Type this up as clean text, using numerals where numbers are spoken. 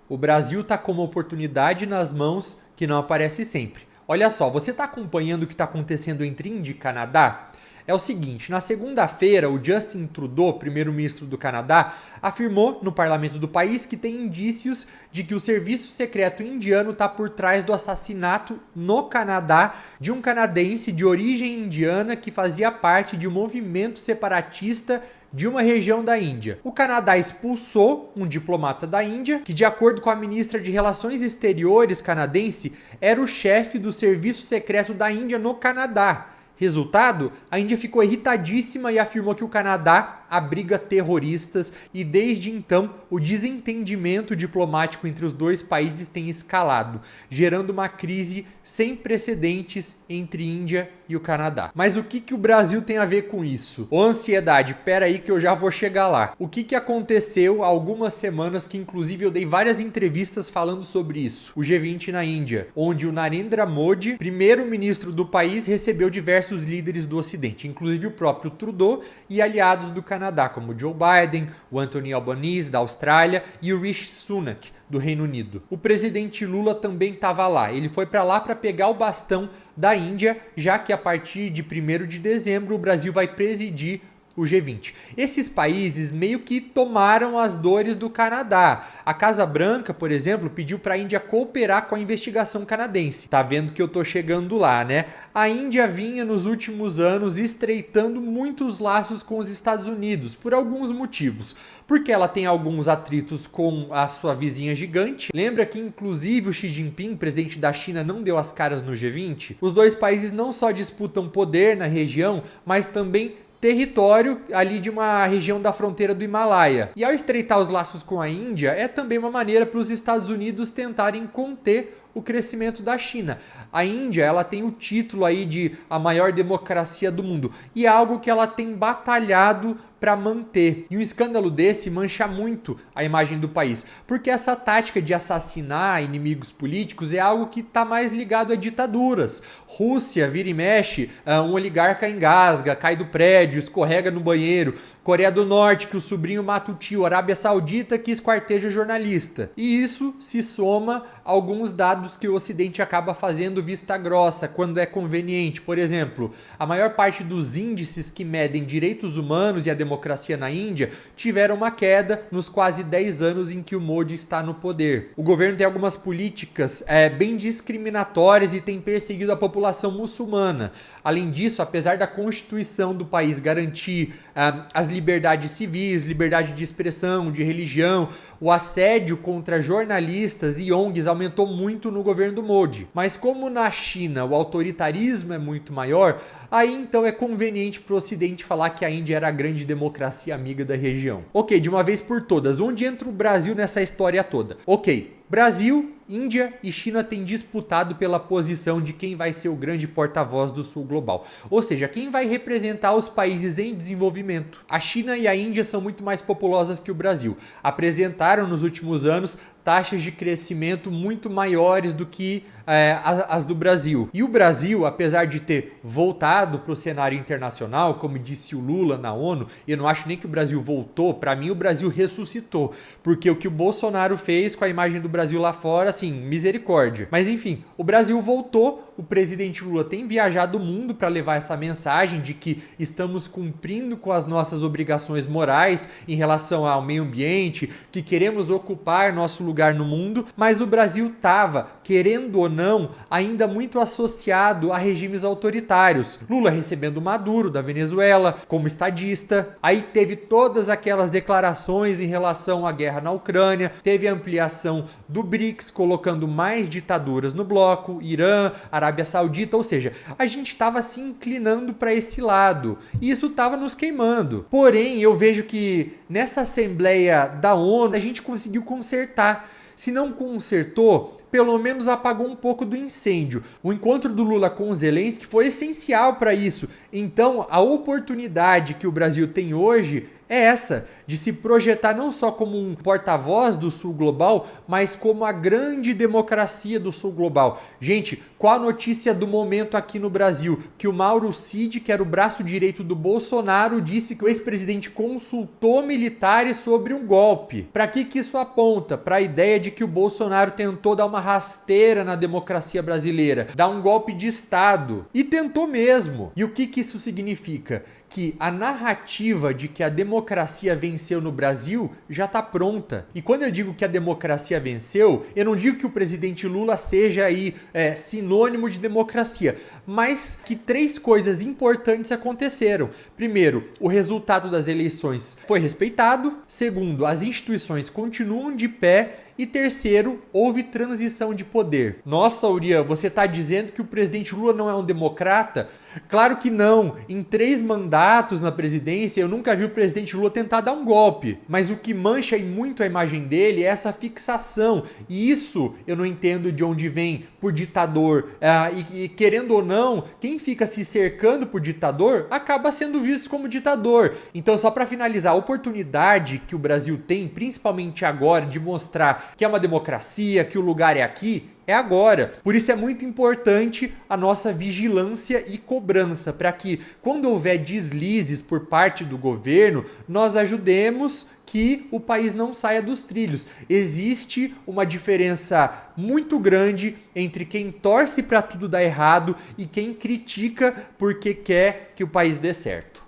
O Brasil está com uma oportunidade nas mãos que não aparece sempre. Olha só, você está acompanhando o que está acontecendo entre Índia e Canadá? É o seguinte, na segunda-feira, o Justin Trudeau, primeiro-ministro do Canadá, afirmou no parlamento do país que tem indícios de que o serviço secreto indiano está por trás do assassinato no Canadá de um canadense de origem indiana que fazia parte de um movimento separatista de uma região da Índia. O Canadá expulsou um diplomata da Índia, que, de acordo com a ministra de Relações Exteriores canadense, era o chefe do serviço secreto da Índia no Canadá. Resultado, a Índia ficou irritadíssima e afirmou que o Canadá abriga terroristas e desde então o desentendimento diplomático entre os dois países tem escalado, gerando uma crise sem precedentes entre Índia e o Canadá. Mas o que o Brasil tem a ver com isso? Ô ansiedade, pera aí que eu já vou chegar lá. O que aconteceu há algumas semanas que inclusive eu dei várias entrevistas falando sobre isso? O G20 na Índia, onde o Narendra Modi, primeiro-ministro do país, recebeu diversos líderes do Ocidente, inclusive o próprio Trudeau e aliados do Canadá, como o Joe Biden, o Anthony Albanese da Austrália e o Rishi Sunak do Reino Unido. O presidente Lula também estava lá. Ele foi para lá para pegar o bastão da Índia, já que a partir de 1º de dezembro o Brasil vai presidir o G20. Esses países meio que tomaram as dores do Canadá. A Casa Branca, por exemplo, pediu para a Índia cooperar com a investigação canadense. Tá vendo que eu tô chegando lá, né? A Índia vinha nos últimos anos estreitando muitos laços com os Estados Unidos, por alguns motivos. Porque ela tem alguns atritos com a sua vizinha gigante. Lembra que inclusive o Xi Jinping, presidente da China, não deu as caras no G20? Os dois países não só disputam poder na região, mas também território ali de uma região da fronteira do Himalaia. E ao estreitar os laços com a Índia, é também uma maneira para os Estados Unidos tentarem conter o crescimento da China. A Índia, ela tem o título aí de a maior democracia do mundo e é algo que ela tem batalhado para manter. E um escândalo desse mancha muito a imagem do país, porque essa tática de assassinar inimigos políticos é algo que está mais ligado a ditaduras. Rússia, vira e mexe, um oligarca engasga, cai do prédio, escorrega no banheiro. Coreia do Norte, que o sobrinho mata o tio. Arábia Saudita, que esquarteja jornalista. E isso se soma a alguns dados que o Ocidente acaba fazendo vista grossa quando é conveniente. Por exemplo, a maior parte dos índices que medem direitos humanos e a democracia na Índia tiveram uma queda nos quase 10 anos em que o Modi está no poder. O governo tem algumas políticas bem discriminatórias e tem perseguido a população muçulmana. Além disso, apesar da Constituição do país garantir as liberdades civis, liberdade de expressão, de religião, o assédio contra jornalistas e ONGs aumentou muito no governo do Modi. Mas como na China o autoritarismo é muito maior, aí então é conveniente para o Ocidente falar que a Índia era a grande democracia amiga da região. Ok, de uma vez por todas, onde entra o Brasil nessa história toda? Ok, Brasil, Índia e China têm disputado pela posição de quem vai ser o grande porta-voz do Sul global. Ou seja, quem vai representar os países em desenvolvimento. A China e a Índia são muito mais populosas que o Brasil. Apresentaram nos últimos anos taxas de crescimento muito maiores do que as do Brasil. E o Brasil, apesar de ter voltado para o cenário internacional, como disse o Lula na ONU, eu não acho nem que o Brasil voltou, para mim o Brasil ressuscitou. Porque o que o Bolsonaro fez com a imagem do Brasil lá fora, assim, misericórdia. Mas enfim, o Brasil voltou, o presidente Lula tem viajado o mundo para levar essa mensagem de que estamos cumprindo com as nossas obrigações morais em relação ao meio ambiente, que queremos ocupar nosso lugar no mundo, mas o Brasil estava, querendo ou não, ainda muito associado a regimes autoritários. Lula recebendo Maduro da Venezuela como estadista, aí teve todas aquelas declarações em relação à guerra na Ucrânia, teve a ampliação do BRICS, colocando mais ditaduras no bloco, Irã, Arábia Saudita, ou seja, a gente estava se inclinando para esse lado e isso estava nos queimando. Porém, eu vejo que nessa Assembleia da ONU a gente conseguiu consertar. Se não consertou, pelo menos apagou um pouco do incêndio. O encontro do Lula com o Zelensky foi essencial para isso. Então, a oportunidade que o Brasil tem hoje é essa, de se projetar não só como um porta-voz do Sul Global, mas como a grande democracia do Sul Global. Gente, qual a notícia do momento aqui no Brasil? Que o Mauro Cid, que era o braço direito do Bolsonaro, disse que o ex-presidente consultou militares sobre um golpe. Para que isso aponta? Para a ideia de que o Bolsonaro tentou dar uma rasteira na democracia brasileira, dar um golpe de Estado. E tentou mesmo. E o que isso significa? Que a narrativa de que a democracia venceu no Brasil já está pronta. E quando eu digo que a democracia venceu, eu não digo que o presidente Lula seja aí sinônimo de democracia, mas que 3 coisas importantes aconteceram. Primeiro, o resultado das eleições foi respeitado. Segundo, as instituições continuam de pé. E terceiro, houve transição de poder. Nossa, Urian, você está dizendo que o presidente Lula não é um democrata? Claro que não. Em 3 mandatos na presidência, eu nunca vi o presidente Lula tentar dar um golpe. Mas o que mancha muito a imagem dele é essa fixação. E isso eu não entendo de onde vem por ditador. E querendo ou não, quem fica se cercando por ditador acaba sendo visto como ditador. Então, só para finalizar, a oportunidade que o Brasil tem, principalmente agora, de mostrar que é uma democracia, que o lugar é aqui, é agora. Por isso é muito importante a nossa vigilância e cobrança, para que quando houver deslizes por parte do governo, nós ajudemos que o país não saia dos trilhos. Existe uma diferença muito grande entre quem torce para tudo dar errado e quem critica porque quer que o país dê certo.